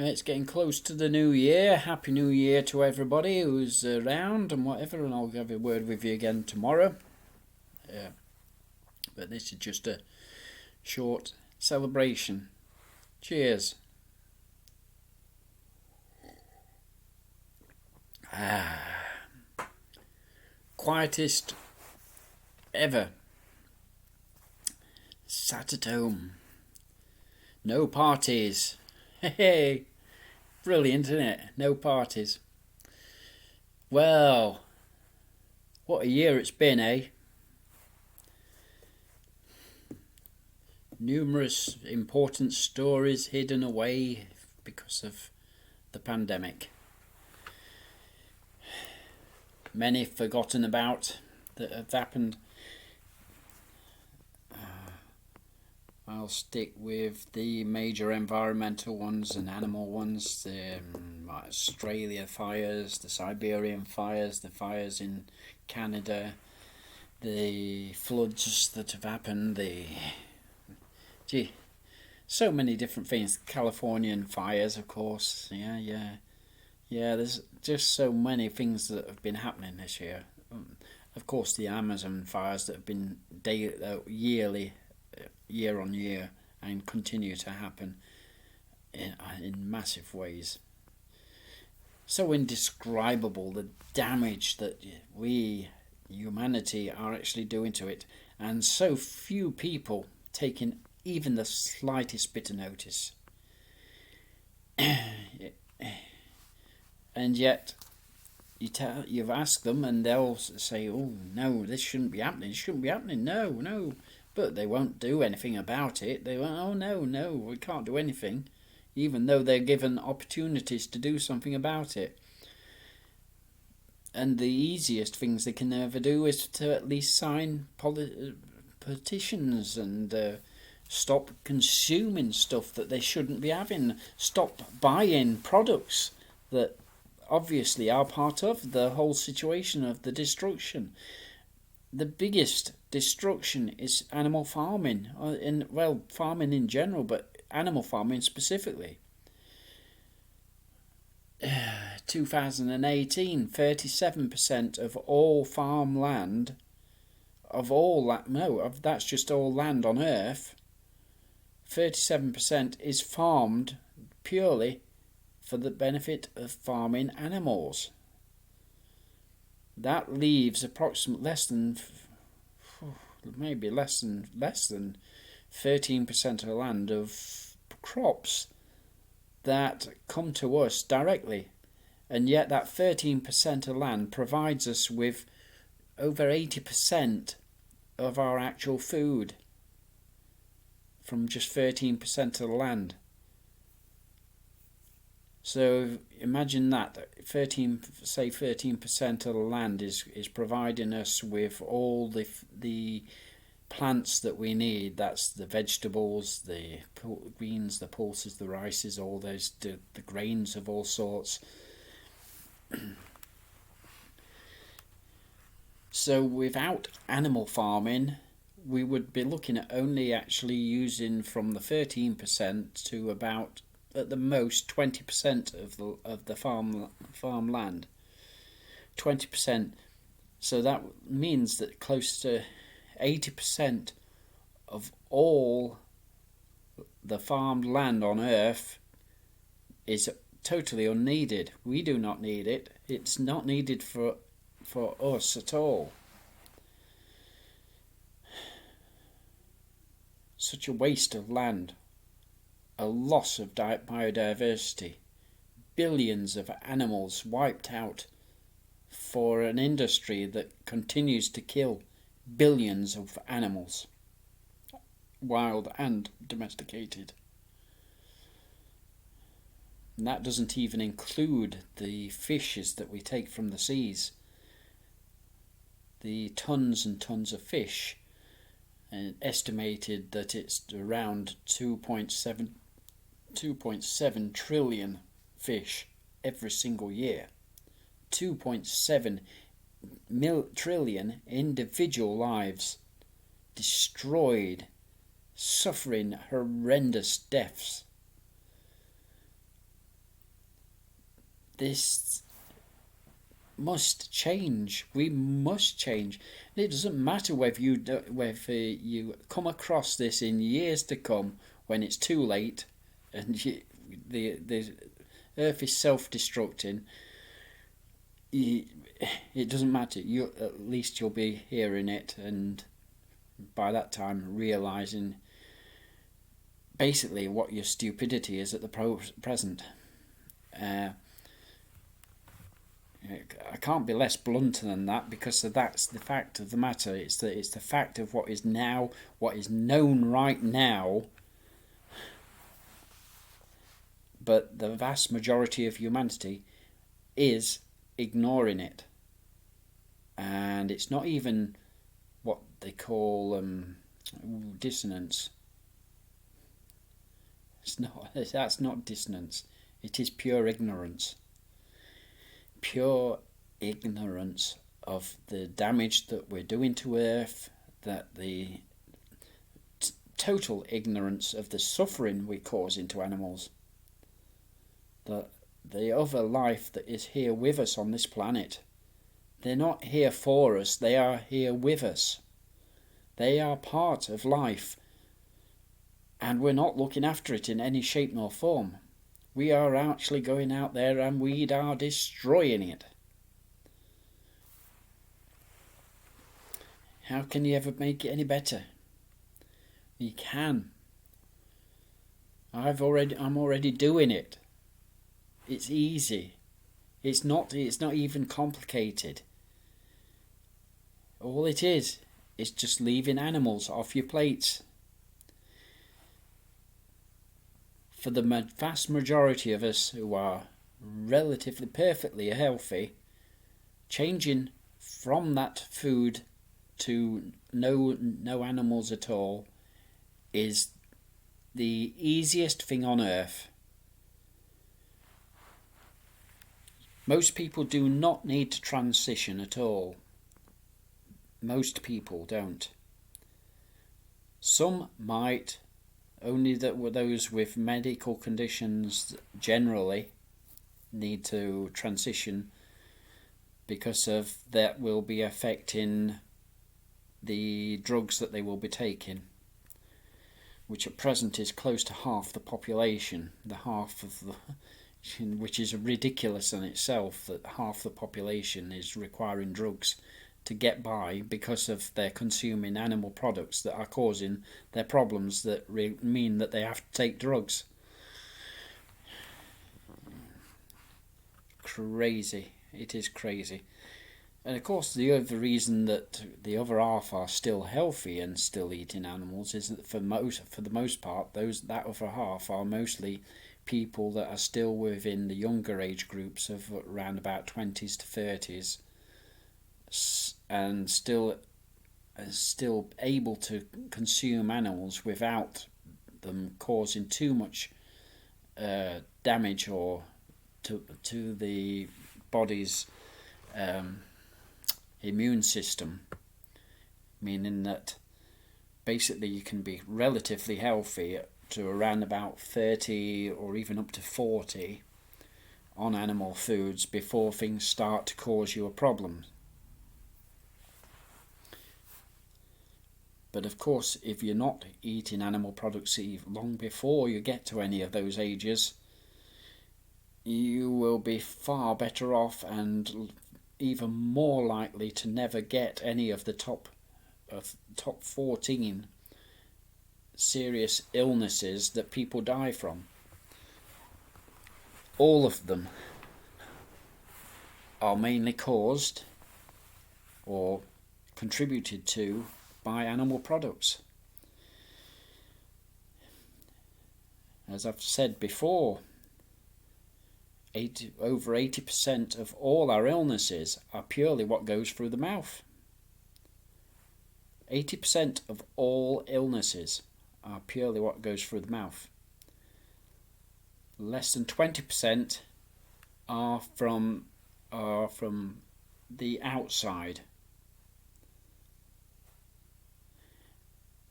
It's getting close to the new year. Happy New Year to everybody who's around and whatever, and I'll have a word with you again tomorrow. But this is just a short celebration. Cheers. Quietest ever. Sat at home. No parties. Hey, brilliant, isn't it? No parties. Well, what a year it's been, eh? Numerous important stories hidden away because of the pandemic. Many forgotten about that have happened. I'll stick with the major environmental ones and animal ones, the Australia fires, the Siberian fires, the fires in Canada, the floods that have happened, so many different things. Californian fires, of course. Yeah. There's just so many things that have been happening this year. Of course, the Amazon fires that have been yearly, year on year, and continue to happen in massive ways. So indescribable the damage that we, humanity, are actually doing to it, and so few people taking even the slightest bit of notice. And yet you've asked them and they'll say, oh no, this shouldn't be happening, no, but they won't do anything about it. They won't, oh no, we can't do anything, even though they're given opportunities to do something about it. And the easiest things they can ever do is to at least sign petitions and stop consuming stuff that they shouldn't be having, stop buying products that obviously are part of the whole situation of the destruction. The biggest destruction is animal farming, farming in general, but animal farming specifically. 2018, 37% of all farmland, that's just all land on Earth, 37% is farmed purely for the benefit of farming animals. That leaves approximately less than 13% of the land of crops that come to us directly, and yet that 13% of land provides us with over 80% of our actual food from just 13% of the land. So imagine that 13% of the land is providing us with all the plants that we need. That's the vegetables, the greens, the pulses, the rices, all those the grains of all sorts. So without animal farming, we would be looking at only actually using from the 13% to about, at the most, 20% of the farmland. 20%. So that means that close to 80% of all the farmed land on Earth is totally unneeded. We do not need it. It's not needed for us at all. Such a waste of land. A loss of biodiversity, billions of animals wiped out for an industry that continues to kill billions of animals, wild and domesticated. And that doesn't even include the fishes that we take from the seas. The tons and tons of fish, and estimated that it's around 2.7 trillion fish every single year. 2.7 trillion individual lives destroyed, suffering horrendous deaths. this must change. We must change. And it doesn't matter whether you come across this in years to come when it's too late, and the Earth is self-destructing. It doesn't matter. At least you'll be hearing it, and by that time realizing basically what your stupidity is at the present. I can't be less blunt than that, because that's the fact of the matter. It's the fact of what is now, what is known right now. But the vast majority of humanity is ignoring it, and it's not even what they call dissonance. That's not dissonance. It is pure ignorance. Pure ignorance of the damage that we're doing to Earth, that the total ignorance of the suffering we cause into animals, that the other life that is here with us on this planet, they're not here for us, they are here with us. They are part of life, and we're not looking after it in any shape nor form. We are actually going out there and we are destroying it. How can you ever make it any better? You can. I'm already doing it. It's easy. It's not even complicated. All it is just leaving animals off your plates. For the vast majority of us who are relatively perfectly healthy, changing from that food to no animals at all is the easiest thing on earth. Most people do not need to transition at all. Most people don't. Some might. Only that those with medical conditions generally need to transition, because of that will be affecting the drugs that they will be taking, which at present is close to half the population. Which is ridiculous in itself, that half the population is requiring drugs to get by because of their consuming animal products that are causing their problems, that mean that they have to take drugs. Crazy. It is crazy. And of course the other reason that the other half are still healthy and still eating animals is that for the most part that other half are mostly people that are still within the younger age groups of around about 20s to 30s, and still able to consume animals without them causing too much damage or to the body's immune system, meaning that basically you can be relatively healthy to around about 30 or even up to 40 on animal foods before things start to cause you a problem. But of course, if you're not eating animal products long before you get to any of those ages, you will be far better off and even more likely to never get any of the top 14 serious illnesses that people die from. All of them are mainly caused or contributed to by animal products. As I've said before, over 80% of all our illnesses are purely what goes through the mouth. 80% of all illnesses are purely what goes through the mouth. Less than 20% are from the outside.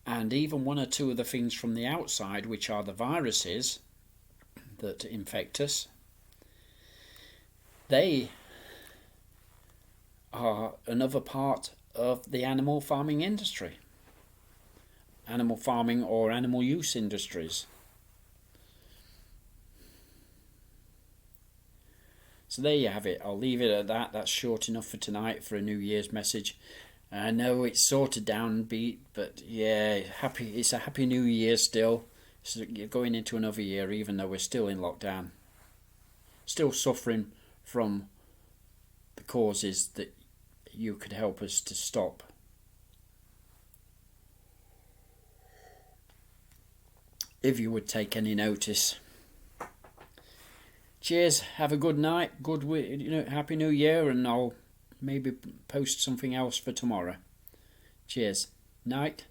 And even one or two of the things from the outside, which are the viruses that infect us, they are another part of the animal farming industry. Animal farming or animal use industries. So there you have it. I'll leave it at that. That's short enough for tonight for a New Year's message. I know it's sort of downbeat, but yeah, happy. It's a happy New Year still. So you're going into another year, even though we're still in lockdown. Still suffering from the causes that you could help us to stop. If you would take any notice. Cheers. Have a good night. Happy New Year, and I'll maybe post something else for tomorrow. Cheers. Night.